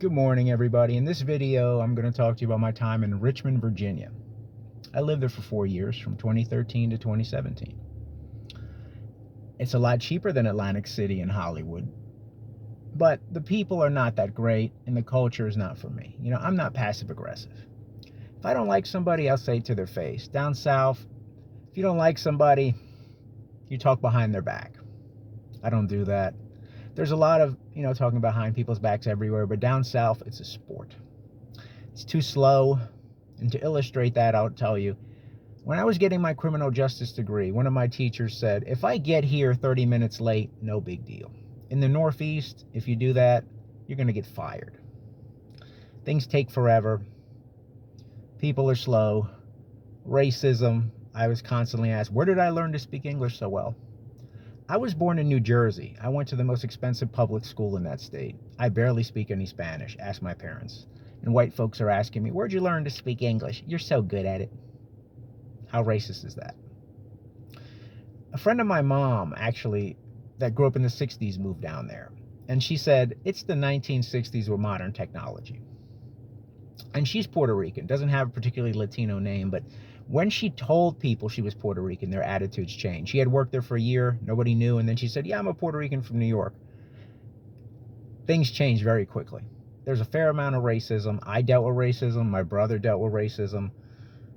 Good morning, everybody. In this video, I'm going to talk to you about my time in Richmond, Virginia. I lived there for 4 years, from 2013 to 2017. It's a lot cheaper than Atlantic City and Hollywood, but the people are not that great, and the culture is not for me. I'm not passive aggressive. If I don't like somebody, I'll say it to their face. Down south, if you don't like somebody, you talk behind their back. I don't do that. There's a lot of, talking behind people's backs everywhere, but down south, it's a sport. It's too slow. And to illustrate that, I'll tell you, when I was getting my criminal justice degree, one of my teachers said, if I get here 30 minutes late, no big deal. In the Northeast, if you do that, you're going to get fired. Things take forever. People are slow. Racism. I was constantly asked, where did I learn to speak English so well? I was born in New Jersey. I went to the most expensive public school in that state. I barely speak any Spanish, ask my parents. And white folks are asking me, where'd you learn to speak English? You're so good at it. How racist is that? A friend of my mom, actually, that grew up in the 60s, moved down there. And she said, it's the 1960s with modern technology. And she's Puerto Rican, doesn't have a particularly Latino name, but when she told people she was Puerto Rican, their attitudes changed. She had worked there for a year, nobody knew, and then she said, yeah, I'm a Puerto Rican from New York. Things changed very quickly. There's a fair amount of racism. I dealt with racism. My brother dealt with racism.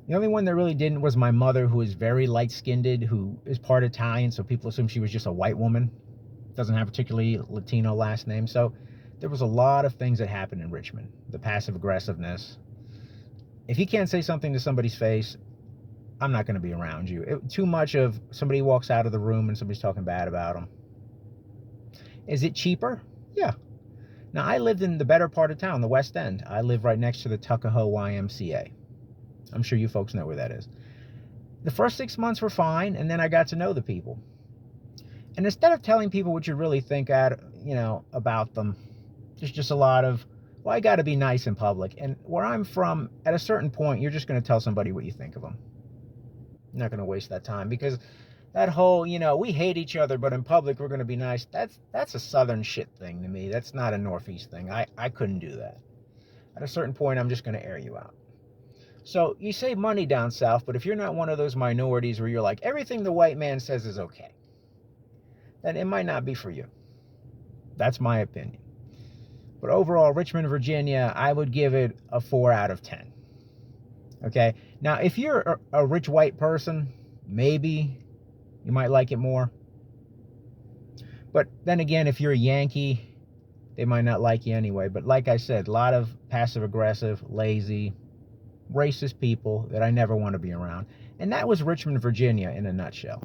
The only one that really didn't was my mother, who is very light-skinned, who is part Italian, so people assume she was just a white woman. Doesn't have a particularly Latino last name. So there was a lot of things that happened in Richmond. The passive aggressiveness. If you can't say something to somebody's face, I'm not going to be around you. Too much of somebody walks out of the room and somebody's talking bad about them. Is it cheaper? Yeah. Now, I lived in the better part of town, the West End. I live right next to the Tuckahoe YMCA. I'm sure you folks know where that is. The first 6 months were fine, and then I got to know the people. And instead of telling people what you really think about them, there's just a lot of, well, I got to be nice in public. And where I'm from, at a certain point, you're just going to tell somebody what you think of them. I'm not going to waste that time, because that whole, we hate each other, but in public we're going to be nice. That's a Southern shit thing to me. That's not a Northeast thing. I couldn't do that. At a certain point, I'm just going to air you out. So you save money down south, but if you're not one of those minorities where you're like, everything the white man says is okay, then it might not be for you. That's my opinion. But overall, Richmond, Virginia, I would give it a 4 out of 10. Okay? Now, if you're a rich white person, maybe you might like it more. But then again, if you're a Yankee, they might not like you anyway. But like I said, a lot of passive-aggressive, lazy, racist people that I never want to be around. And that was Richmond, Virginia in a nutshell.